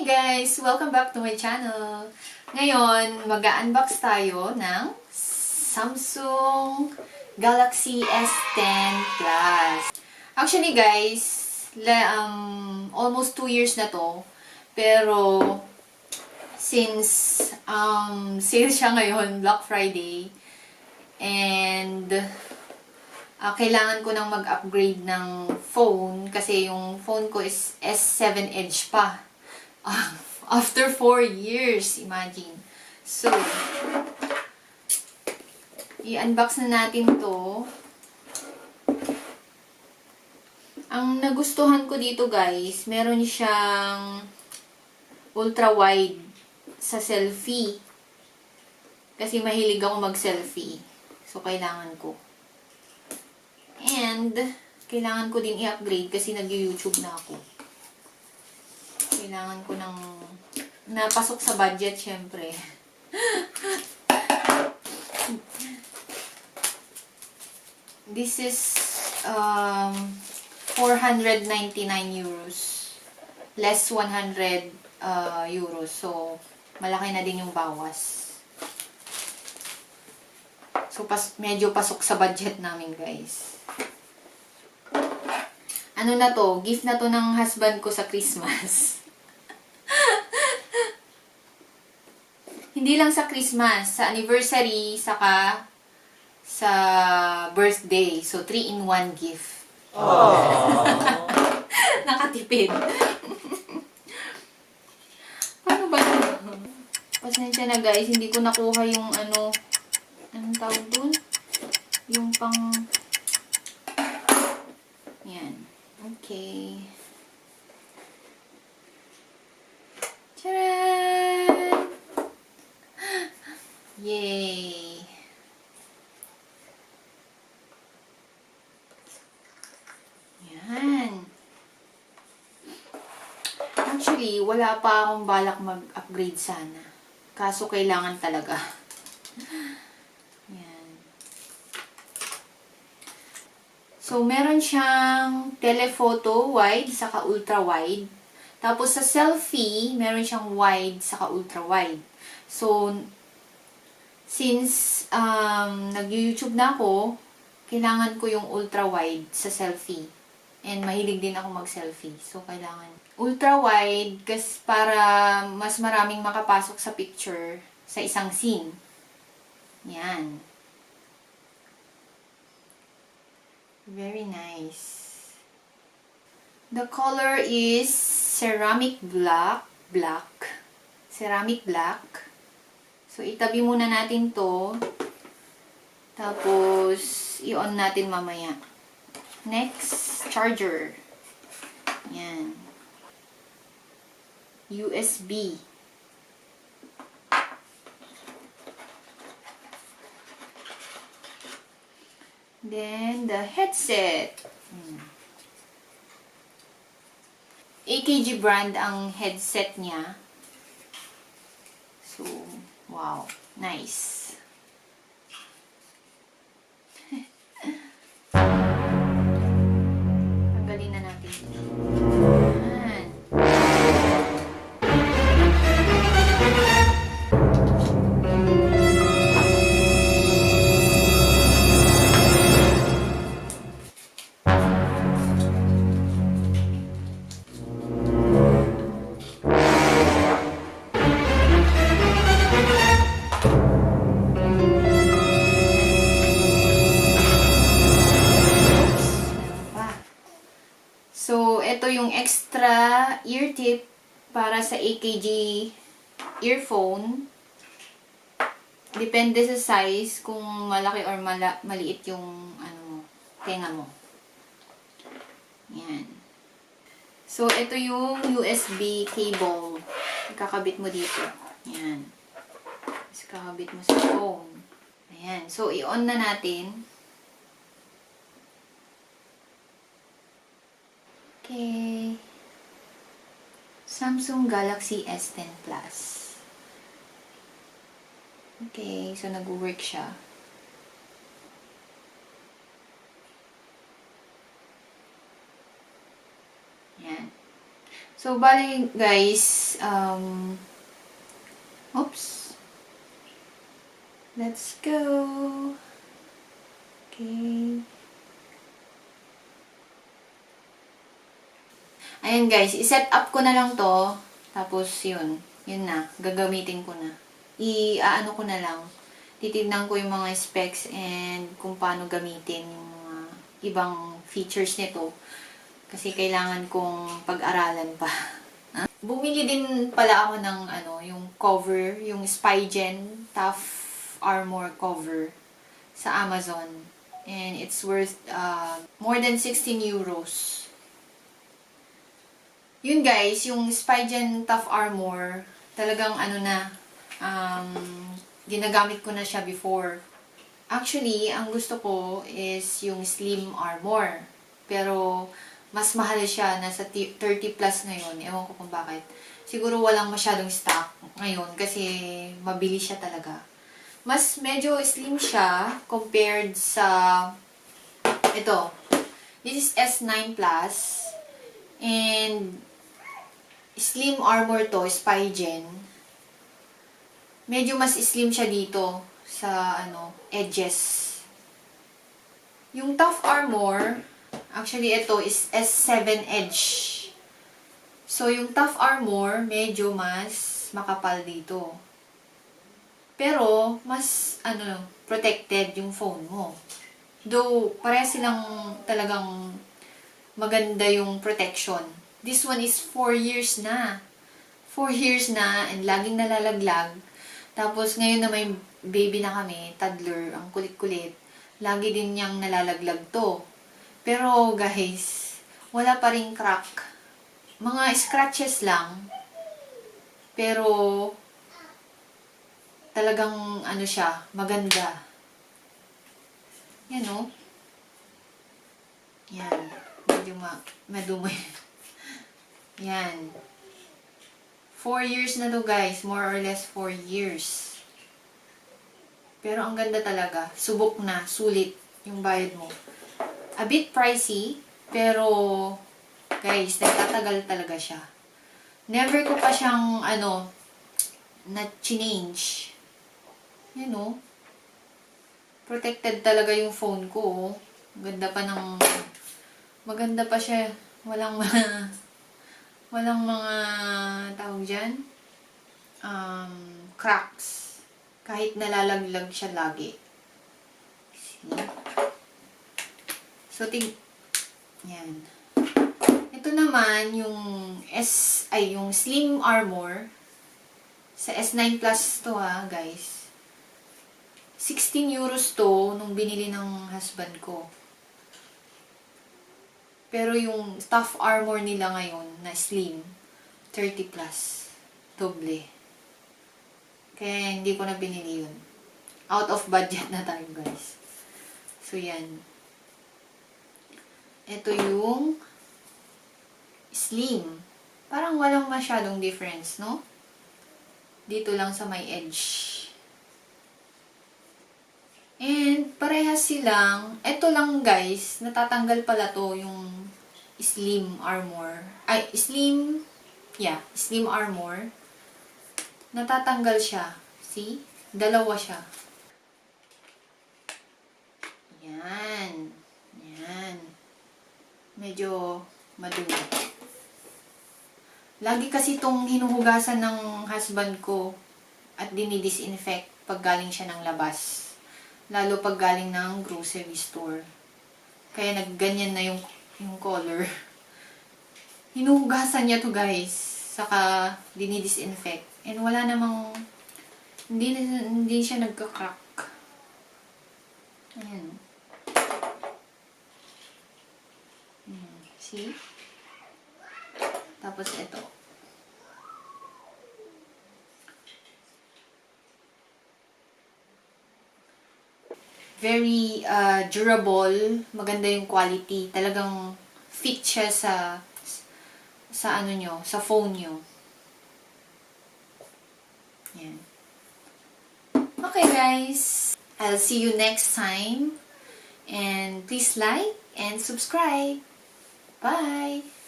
guys! Welcome back to my channel. Ngayon, mag-unbox tayo ng Samsung Galaxy S10 Plus. Actually guys, almost 2 years na to. Pero, since sale siya ngayon, Black Friday, and kailangan ko nang mag-upgrade ng phone kasi yung phone ko is S7 Edge pa. After 4 years, imagine. So, i-unbox na natin to. Ang nagustuhan ko dito guys, meron siyang ultra wide sa selfie. Kasi mahilig ako mag-selfie. So, kailangan ko. And, kailangan ko din i-upgrade kasi nag-YouTube na ako. Kailangan ko ng napasok sa budget, syempre. This is 499 euros. Less 100 euros. So, malaki na din yung bawas. So, medyo pasok sa budget namin, guys. Ano na to? Gift na to ng husband ko sa Christmas. Hindi lang sa Christmas, sa anniversary, saka sa birthday. So, 3-in-1 gift. Nakatipid. Paano ba ito? Pasensya na guys, hindi ko nakuha yung anong tawag dun? Yung pang... Yan. Okay. Tcharan! Yay! Yan. Actually, wala pa akong balak mag-upgrade sana. Kaso kailangan talaga. Yan. So, meron siyang telephoto wide saka ultra wide. Tapos sa selfie, meron siyang wide saka ultra wide. So, since nag-YouTube na ako, kailangan ko yung ultra wide sa selfie. And mahilig din ako mag-selfie. So, kailangan ultra wide kasi para mas maraming makapasok sa picture sa isang scene. Yan. Very nice. The color is ceramic black. Ceramic black. So, itabi muna natin to. Tapos, i-on natin mamaya. Next, charger. Yan. USB. Then, the headset. AKG brand ang headset niya. So, wow. Nice. Tanggalin na natin. Yan. So, ito yung extra ear tip para sa AKG earphone. Depende sa size kung malaki or maliit yung tenga mo. Yan. So, ito yung USB cable. Kakabit mo dito. Yan. Tapos kakabit mo sa phone. Ayan. So, i-on na natin. Okay. Samsung Galaxy S10 Plus. Okay, so nag-work siya. Yan. So, bali guys, oops. Let's go. Okay. Ayan guys, i-set up ko na lang to. Tapos yun na, gagamitin ko na. I-ano ko na lang. Titignan ko yung mga specs and kung paano gamitin yung mga ibang features nito. Kasi kailangan kong pag-aralan pa. Bumili din pala ako ng yung cover, yung Spigen Tough Armor cover sa Amazon. And it's worth more than 16 euros. Yun guys, yung Spigen Tough Armor, talagang ginagamit ko na siya before. Actually, ang gusto ko is yung Slim Armor. Pero, mas mahal siya, nasa 30 plus ngayon. Ewan ko kung bakit. Siguro walang masyadong stock ngayon kasi mabili siya talaga. Mas medyo slim siya compared sa ito. This is S9 plus. And Slim Armor to, Spigen. Medyo mas slim siya dito sa edges. Yung Tough Armor, actually ito is S7 edge. So yung Tough Armor medyo mas makapal dito. Pero mas protected yung phone mo. Though pareha silang talagang maganda yung protection. This one is 4 years na. 4 years na and laging nalalaglag. Tapos ngayon na may baby na kami, toddler, ang kulit-kulit. Lagi din niyang nalalaglag to. Pero guys, wala pa ring crack. Mga scratches lang. Pero talagang siya, maganda. Yan o. Yan. Medyo madumi. Yan. 4 years na to guys. More or less 4 years. Pero ang ganda talaga. Subok na. Sulit yung bayad mo. A bit pricey. Pero guys, nagtatagal talaga siya. Never ko pa siyang na-change. You know. Protected talaga yung phone ko. Maganda pa siya. Walang mga tawag dyan, cracks. Kahit nalalaglag siya lagi. See? So, yan. Ito naman, yung yung Slim Armor. Sa S9 Plus to guys. 16 euros to nung binili ng husband ko. Pero yung Tough Armor nila ngayon na slim, 30 plus. Doble. Kaya hindi ko na binili yun. Out of budget na tayo guys. So yan. Ito yung slim. Parang walang masyadong difference, no? Dito lang sa may edge. And, parehas silang, ito lang guys, natatanggal pala to yung Slim Armor. Slim Armor. Natatanggal siya. See? Dalawa siya. Yan. Yan. Medyo madumi. Lagi kasi itong hinuhugasan ng husband ko at dinidisinfect pag galing siya ng labas. Lalo pag galing ng grocery store. Kaya nagganyan na yung color. Hinuhugasan niya to guys. Saka dinidisinfect. And wala namang hindi siya nagka-crack. Ayan. See? Tapos ito. Very durable, maganda yung quality. Talagang fit siya sa phone nyo. Yan. Okay guys, I'll see you next time. And please like and subscribe. Bye!